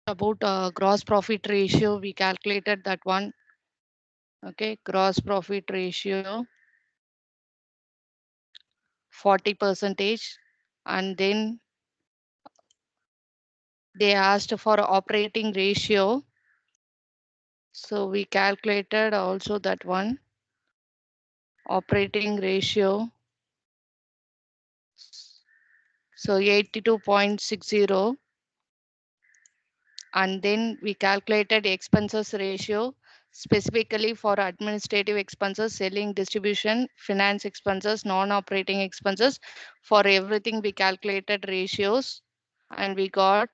about gross profit ratio. We calculated that one. Okay, gross profit ratio 40 percentage, and then they asked for operating ratio. So we calculated also that one operating ratio. So 82.60, and then we calculated expenses ratio specifically for administrative expenses, selling, distribution, finance expenses, non-operating expenses. For everything we calculated ratios and we got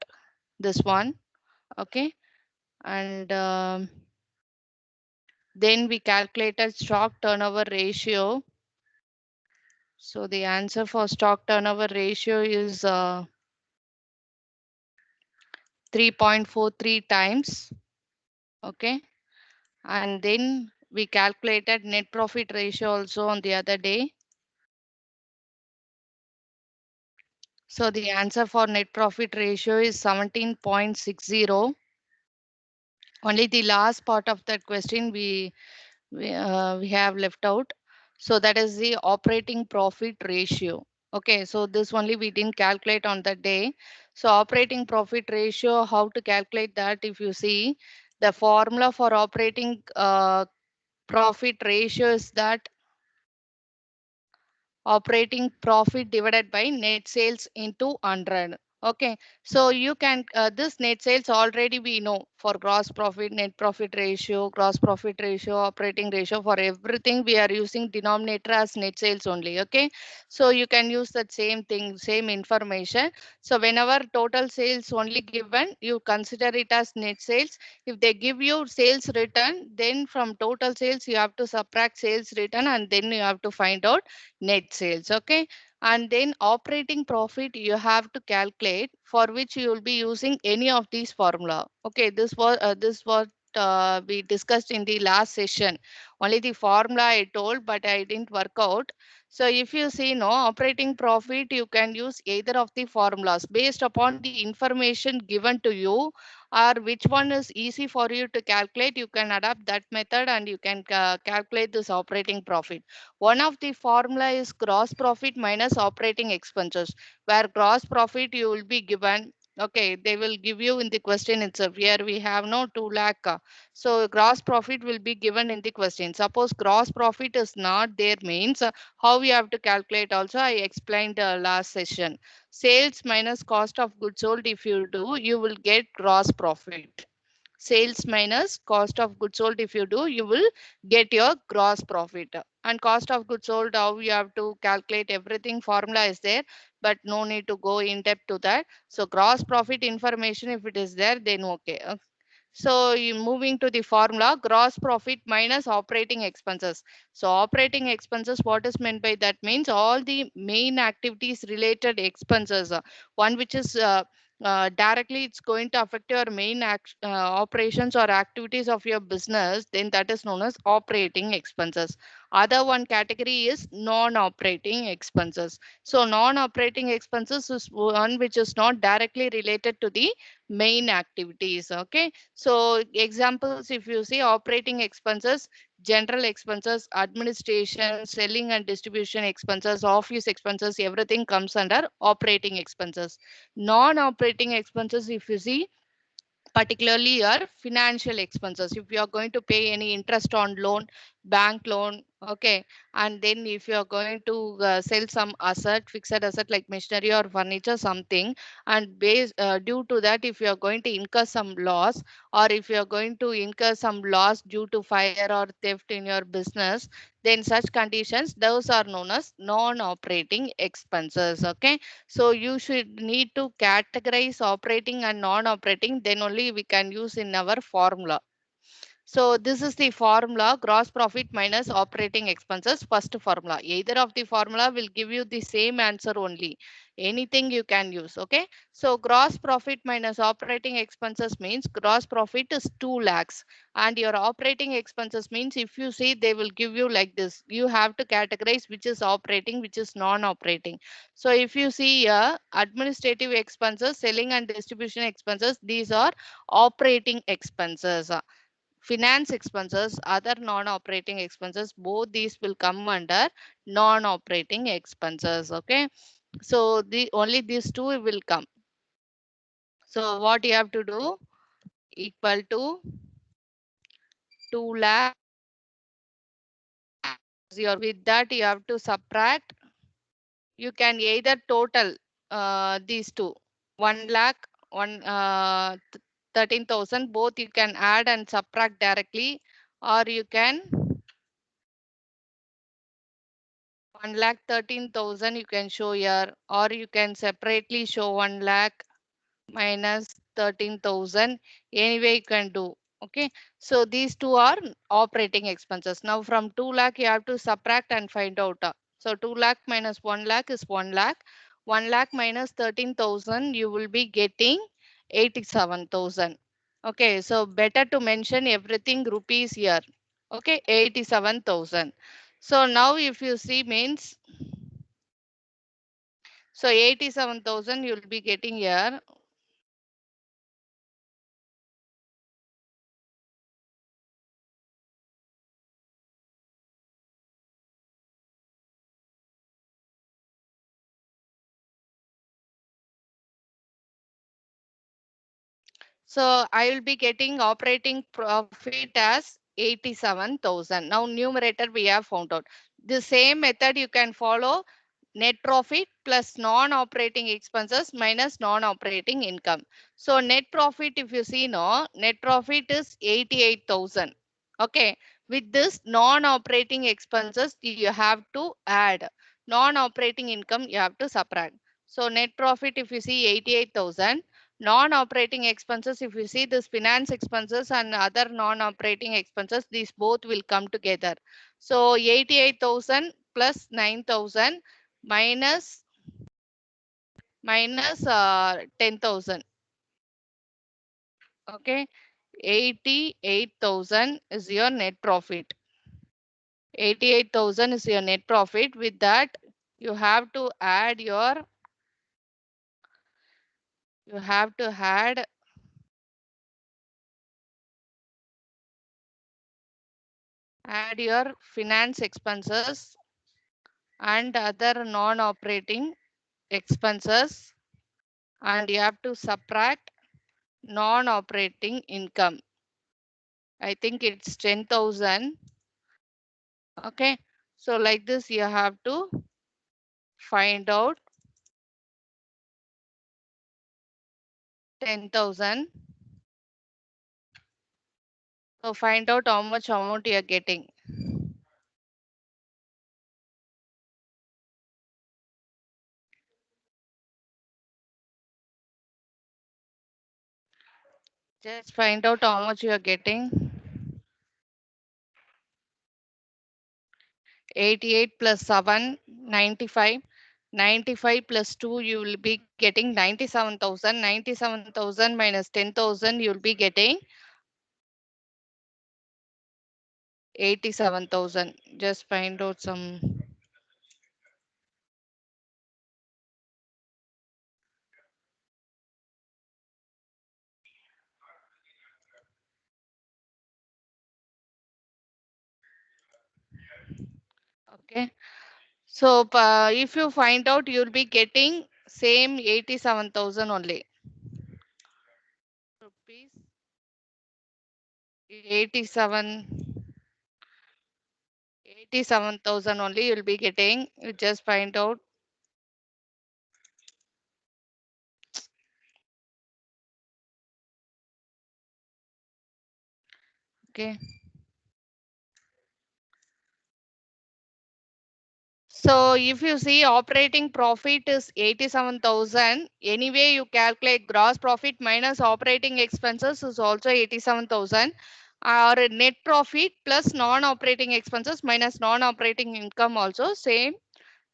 this one. Okay, and then we calculated stock turnover ratio. So the answer for stock turnover ratio is 3.43 times. Okay, and then we calculated net profit ratio also on the other day. So the answer for net profit ratio is 17.60. Only the last part of that question we have left out. So that is the operating profit ratio. Okay, so this only we didn't calculate on that day. So operating profit ratio, how to calculate that? If you see the formula for operating profit ratio is that operating profit divided by net sales into 100. Okay, so you can this net sales already we know for gross profit, net profit ratio, gross profit ratio, operating ratio. For everything we are using denominator as net sales only. Okay, so you can use that same thing, same information. So whenever total sales only given, you consider it as net sales. If they give you sales return, then from total sales you have to subtract sales return, and then you have to find out net sales. Okay, and then operating profit you have to calculate, for which you will be using any of these formula. Okay, this was we discussed in the last session. Only the formula I told, but I didn't work out. So if you see no operating profit, you can use either of the formulas based upon the information given to you, or which one is easy for you to calculate. You can adapt that method and you can calculate this operating profit. One of the formula is gross profit minus operating expenses, where gross profit you will be given. Okay, they will give you in the question itself. Here we have no 2 lakh. So gross profit will be given in the question. Suppose gross profit is not there means how we have to calculate also I explained last session. Sales minus cost of goods sold, if you do, you will get gross profit. Sales minus cost of goods sold, if you do, you will get your gross profit. And cost of goods sold, how you have to calculate everything, formula is there, but no need to go in depth to that. So gross profit information if it is there, then okay. So you moving to the formula, gross profit minus operating expenses. So operating expenses, what is meant by that means all the main activities related expenses. One which is directly it's going to affect your main operations or activities of your business, then that is known as operating expenses. Other one category is non-operating expenses. So non-operating expenses is one which is not directly related to the main activities. Okay, so examples, if you see operating expenses, general expenses, administration, selling and distribution expenses, office expenses, everything comes under operating expenses. Non-operating expenses, if you see, particularly your financial expenses, if you are going to pay any interest on loan, bank loan. Okay, and then if you are going to sell some asset, fixed asset like machinery or furniture something, and due to that if you are going to incur some loss, or if you are going to incur some loss due to fire or theft in your business, then such conditions, those are known as non-operating expenses. Okay, so you should need to categorize operating and non-operating, then only we can use in our formula. So this is the formula, gross profit minus operating expenses. First formula, either of the formula will give you the same answer only. Anything you can use. Okay. So gross profit minus operating expenses means gross profit is 2 lakhs and your operating expenses means if you see they will give you like this. You have to categorize which is operating, which is non-operating. So if you see here, administrative expenses, selling and distribution expenses, these are operating expenses. Finance expenses, other non-operating expenses, both these will come under non-operating expenses. Okay. So the only these two will come. So what you have to do, equal to 2 lakh. With that you have to subtract. You can either total these two, 1 lakh, 13,000, both you can add and subtract directly, or you can 1 lakh 13,000 you can show here, or you can separately show 1 lakh minus 13,000. Anyway, you can do. Okay. So these two are operating expenses. Now from 2 lakh, you have to subtract and find out. So 2 lakh minus 1 lakh is 1 lakh. 1 lakh minus 13,000, you will be getting 87,000. Okay. So better to mention everything rupees here. Okay. 87,000. So now if you see means, so 87,000 you'll be getting here. So I will be getting operating profit as 87,000. Now numerator we have found out. The same method you can follow, net profit plus non-operating expenses minus non-operating income. So net profit, if you see no, net profit is 88,000. Okay. With this non-operating expenses, you have to add. Non-operating income, you have to subtract. So net profit, if you see 88,000, non-operating expenses, if you see this finance expenses and other non-operating expenses, these both will come together. So 88,000 plus 9,000 minus 10,000. Okay. 88,000 is your net profit. 88,000 is your net profit. With that, you have to add your, you have to add your finance expenses and other non-operating expenses, and you have to subtract non-operating income. I think it's 10,000. Okay. So like this, you have to find out 10,000. So find out how much amount you are getting. Just find out how much you are getting. 88 plus 7, 95. 95 plus 2, you will be getting 97,000. 97,000 minus 10,000, you will be getting 87,000. Just find out some. Okay. So if you find out, you'll be getting same 87,000 only. Rupees 87, 87,000 only you'll be getting. You just find out. Okay. So if you see operating profit is 87,000, anyway you calculate gross profit minus operating expenses is also 87,000. Or net profit plus non-operating expenses minus non-operating income also same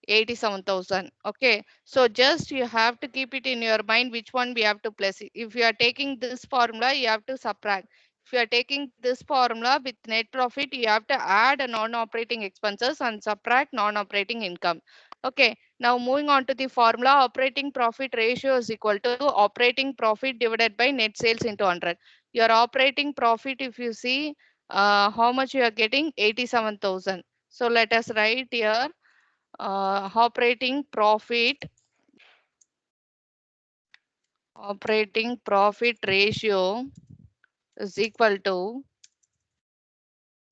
87,000. Okay, so just you have to keep it in your mind which one we have to place. If you are taking this formula, you have to subtract. If you are taking this formula with net profit, you have to add a non-operating expenses and subtract non-operating income. Okay, now moving on to the formula, operating profit ratio is equal to operating profit divided by net sales into 100. Your operating profit, if you see how much you are getting, 87,000. So let us write here operating profit ratio is equal to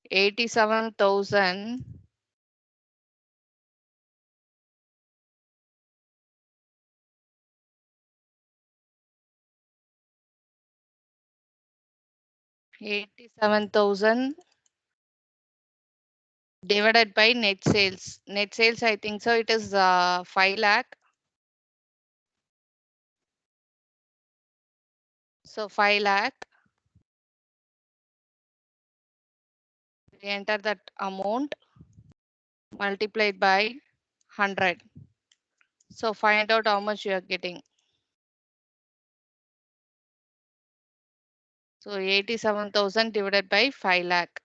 87,000 87,000 divided by net sales. Net sales, I think so it is 5 lakh. So 5 lakh, we enter that amount multiplied by 100. So find out how much you are getting. So 87,000 divided by 5 lakh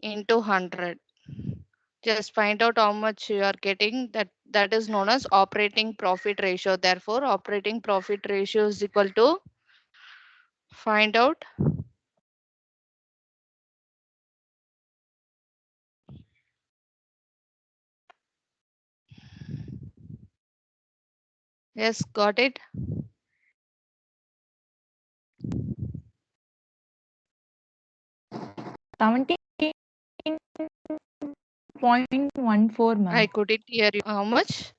into 100. Just find out how much you are getting. That is known as operating profit ratio. Therefore, operating profit ratio is equal to, find out, yes, got it. 17.14, ma'am. I couldn't hear you. How much?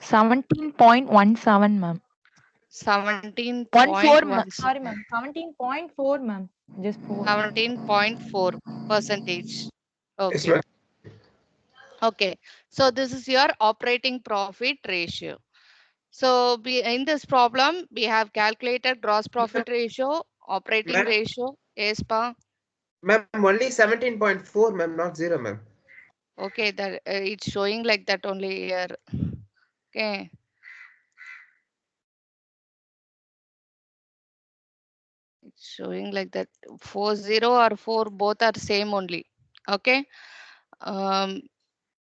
17.17, ma'am. 14, ma'am. 17.1, Sorry, ma'am. 17.4, ma'am. Just 4. 17.4 percentage. Yes, Okay. ma'am. Okay. So this is your operating profit ratio. So in this problem, we have calculated gross profit ratio, operating Ma'am, ratio. Yes, pa. ma'am, only 17.4, ma'am, not 0, ma'am. Okay, that it's showing like that only here. Okay. It's showing like that 40 or 4 both are same only. Okay. Um,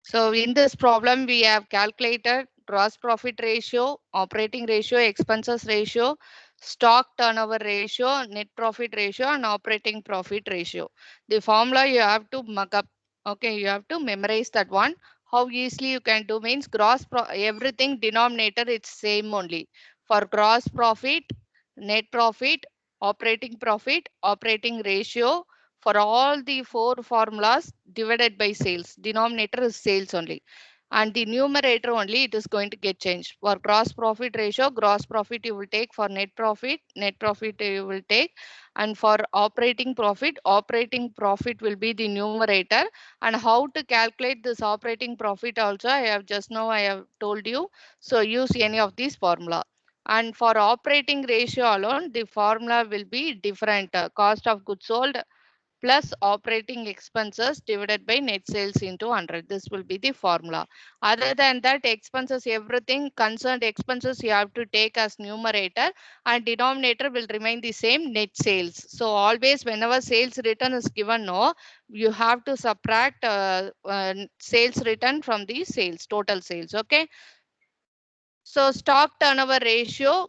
so in this problem, we have calculated gross profit ratio, operating ratio, expenses ratio, stock turnover ratio, net profit ratio, and operating profit ratio. The formula you have to mug up. Okay, you have to memorize that one. How easily you can do means everything denominator it's same only. For gross profit, net profit, operating ratio, for all the 4 formulas divided by sales, denominator is sales only, and the numerator only it is going to get changed. For gross profit ratio, gross profit you will take. For net profit you will take. And for operating profit will be the numerator. And how to calculate this operating profit also I have told you. So use any of these formula. And for operating ratio alone, the formula will be different. Cost of goods sold plus operating expenses divided by net sales into 100. This will be the formula. Other than that, expenses, everything concerned expenses you have to take as numerator, and denominator will remain the same, net sales. So always whenever sales return is given, no, you have to subtract sales return from the sales, total sales. Okay. So stock turnover ratio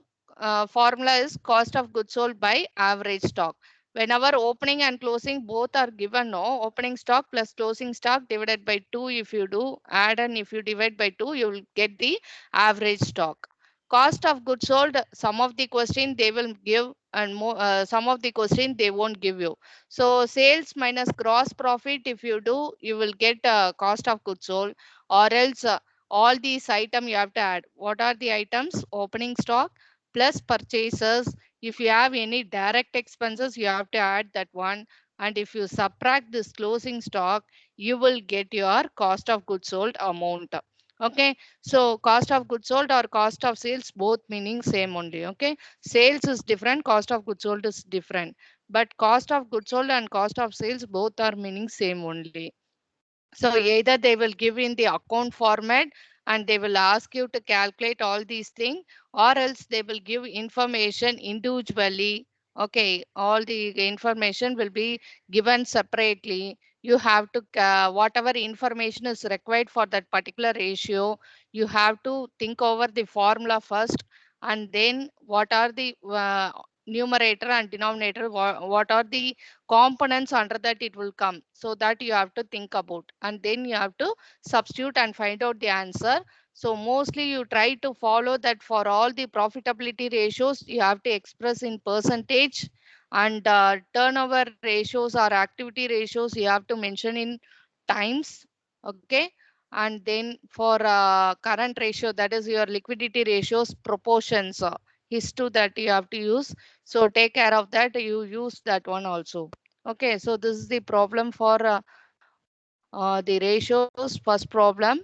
formula is cost of goods sold by average stock. Whenever opening and closing both are given, no, opening stock plus closing stock divided by 2, if you do add and if you divide by 2, you will get the average stock. Cost of goods sold, some of the question they will give and more, some of the question they won't give you. So sales minus gross profit, if you do, you will get cost of goods sold, or else all these items you have to add. What are the items? Opening stock plus purchases. If you have any direct expenses, you have to add that one. And if you subtract this closing stock, you will get your cost of goods sold amount. Okay, so cost of goods sold or cost of sales, both meaning same only. Okay, sales is different, cost of goods sold is different, but cost of goods sold and cost of sales both are meaning same only. So either they will give in the account format and they will ask you to calculate all these things, or else they will give information individually. Okay, all the information will be given separately. You have to, whatever information is required for that particular ratio, you have to think over the formula first, and then what are the numerator and denominator, what are the components under that it will come, so that you have to think about, and then you have to substitute and find out the answer. So mostly you try to follow that for all the profitability ratios you have to express in percentage, and turnover ratios or activity ratios you have to mention in times. Okay, and then for current ratio, that is your liquidity ratios, proportions is to that you have to use. So take care of that, you use that one also. Okay, so this is the problem for the ratios, first problem.